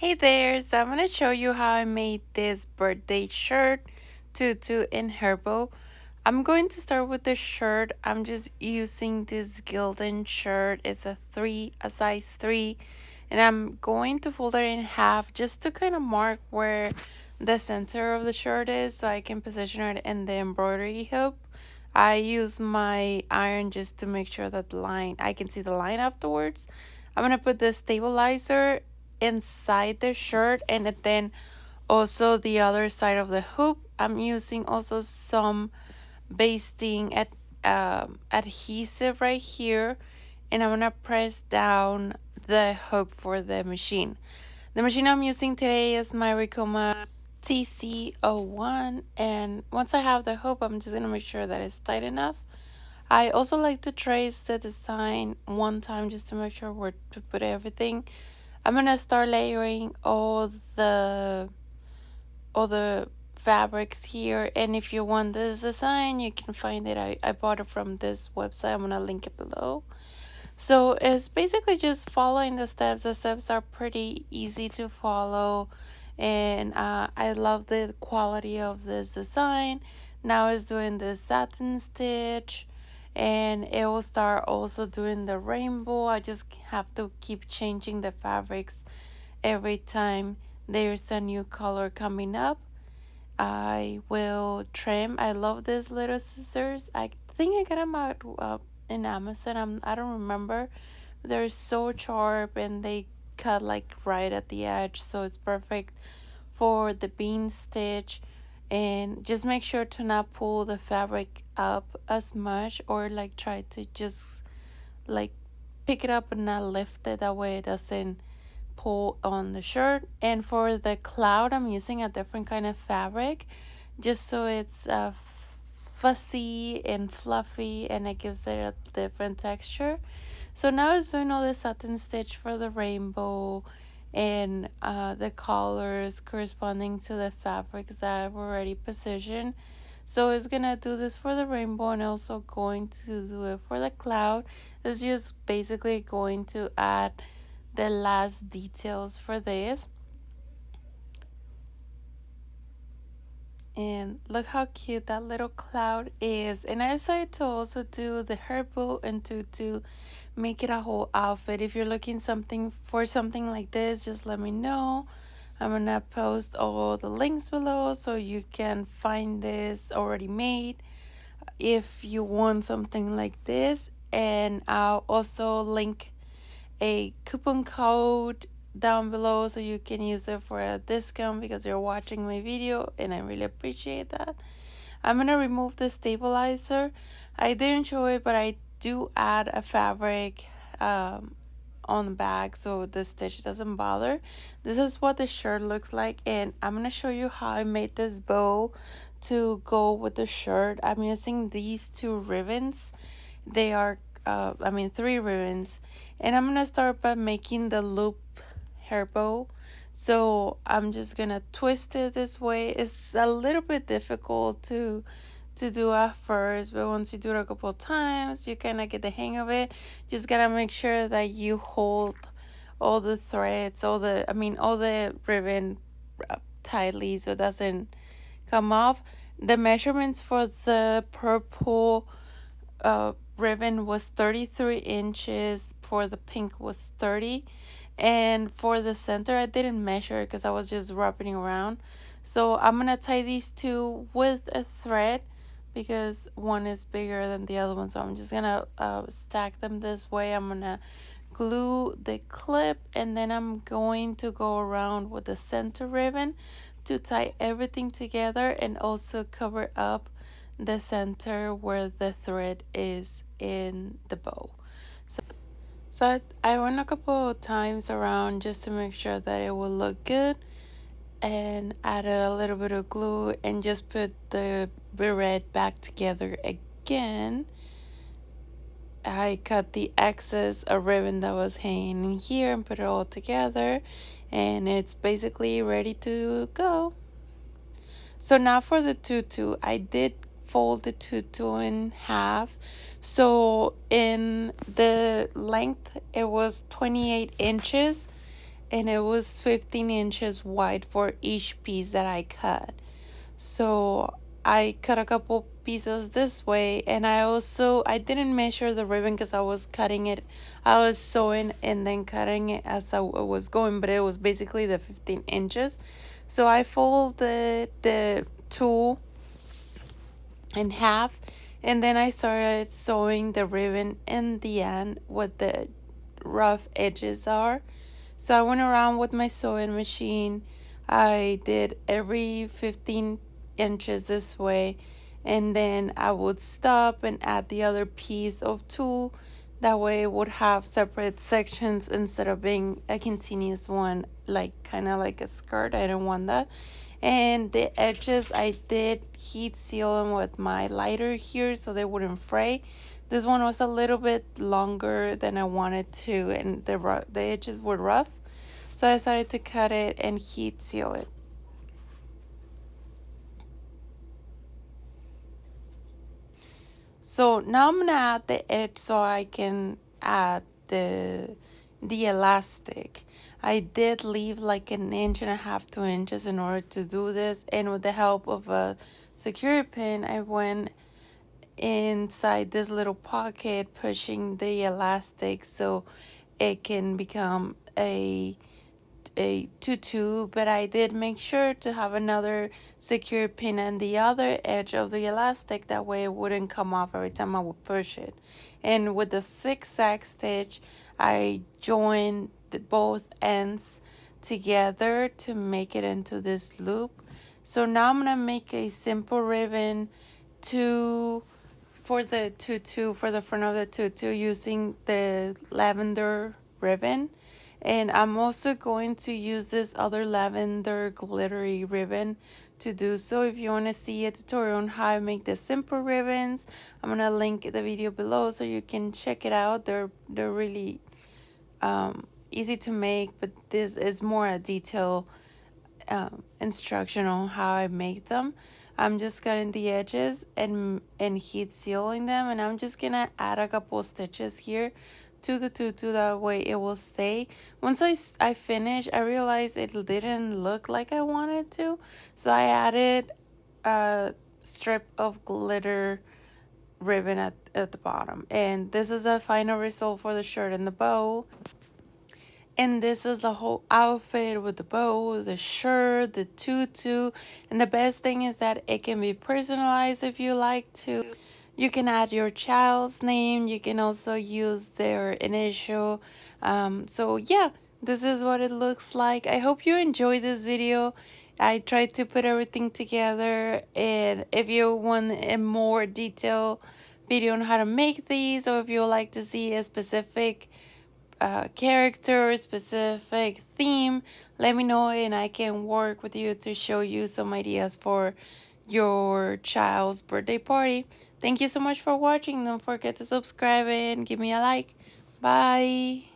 Hey there, so I'm gonna show you how I made this birthday shirt tutu in Herbo. I'm going to start with the shirt. I'm just using this gildan shirt. It's a size 3, and I'm going to fold it in half just to kind of mark where the center of the shirt is so I can position it in the embroidery hoop. I use my iron just to make sure that I can see the line afterwards. I'm gonna put the stabilizer inside the shirt and then also the other side of the hoop. I'm using also some basting adhesive right here, and I'm gonna press down the hoop for the machine. The machine I'm using today is my Ricoma Tc-01, and once I have the hoop, I'm just gonna make sure that it's tight enough. I also like to trace the design one time just to make sure where to put everything. I'm gonna start layering all the fabrics here, and if you want this design you can find it. I bought it from this website. I'm gonna link it below. So it's basically just following the steps. The steps are pretty easy to follow, and I love the quality of this design. Now it's doing the satin stitch, and it will start also doing the rainbow. I just have to keep changing the fabrics every time there's a new color coming up. I will trim. I love these little scissors. I think I got them out in Amazon. I don't remember. They're so sharp and they cut like right at the edge, so it's perfect for the bean stitch. And just make sure to not pull the fabric up as much, or like try to just like pick it up and not lift it. That way it doesn't pull on the shirt. And for the cloud, I'm using a different kind of fabric just so it's fussy and fluffy, and it gives it a different texture. So now it's doing all the satin stitch for the rainbow, and the colors corresponding to the fabrics that I've already positioned. So it's gonna do this for the rainbow and also going to do it for the cloud. It's just basically going to add the last details for this. And look how cute that little cloud is. And I decided to also do the herbal and to make it a whole outfit. If you're looking for something like this, just let me know. I'm gonna post all the links below so you can find this already made if you want something like this. And I'll also link a coupon code down below so you can use it for a discount because you're watching my video, and I really appreciate that. I'm gonna remove the stabilizer. I didn't show it, but I do add a fabric on the back so the stitch doesn't bother. This is what the shirt looks like, and I'm gonna show you how I made this bow to go with the shirt. I'm using these 2 ribbons. They are 3 ribbons, and I'm gonna start by making the loop hair bow. So I'm just gonna twist it this way. It's a little bit difficult to do at first, but once you do it a couple of times you kind of get the hang of it. Just gotta make sure that you hold all the threads, all the ribbon tightly so it doesn't come off. The measurements for the purple ribbon was 33 inches, for the pink was 30, and for the center I didn't measure because I was just wrapping around. So I'm gonna tie these 2 with a thread because one is bigger than the other one, so I'm just gonna stack them this way. I'm gonna glue the clip, and then I'm going to go around with the center ribbon to tie everything together and also cover up the center where the thread is in the bow. So I went a couple of times around just to make sure that it will look good, and added a little bit of glue and just put the barrette back together again. I cut the excess of ribbon that was hanging here and put it all together, and it's basically ready to go. So now for the tutu, I did fold the tutu in half. So in the length, it was 28 inches, and it was 15 inches wide for each piece that I cut. So I cut a couple pieces this way, and I didn't measure the ribbon because I was cutting it. I was sewing and then cutting it as I was going, but it was basically the 15 inches. So I folded the tulle in half, and then I started sewing the ribbon in the end what the rough edges are. So I went around with my sewing machine. I did every 15 inches this way, and then I would stop and add the other piece of tulle. That way it would have separate sections instead of being a continuous one, like kind of like a skirt. I don't want that. And the edges, I did heat seal them with my lighter here so they wouldn't fray. This one was a little bit longer than I wanted to, and the edges were rough. So I decided to cut it and heat seal it. So now I'm gonna add the edge so I can add the elastic. I did leave like 1.5 to 2 inches in order to do this, and with the help of a security pin, I went inside this little pocket pushing the elastic so it can become a tutu, but I did make sure to have another secure pin on the other edge of the elastic, that way it wouldn't come off every time I would push it. And with the zigzag stitch, I joined both ends together to make it into this loop. So now I'm gonna make a simple ribbon for the tutu, for the front of the tutu, using the lavender ribbon. And I'm also going to use this other lavender glittery ribbon to do so. If you want to see a tutorial on how I make the simple ribbons, I'm going to link the video below so you can check it out. They're really easy to make, but this is more a detailed instruction on how I make them. I'm just cutting the edges and heat sealing them, and I'm just gonna add a couple stitches here to the tutu, that way it will stay. Once I finished, I realized it didn't look like I wanted to, so I added a strip of glitter ribbon at the bottom. And this is a final result for the shirt and the bow. And this is the whole outfit with the bow, the shirt, the tutu. And the best thing is that it can be personalized if you like to. You can add your child's name. You can also use their initial. So yeah, this is what it looks like. I hope you enjoyed this video. I tried to put everything together. And if you want a more detailed video on how to make these, or if you would like to see a specific character, specific theme, let me know and I can work with you to show you some ideas for your child's birthday party. Thank you so much for watching. Don't forget to subscribe and give me a like. Bye.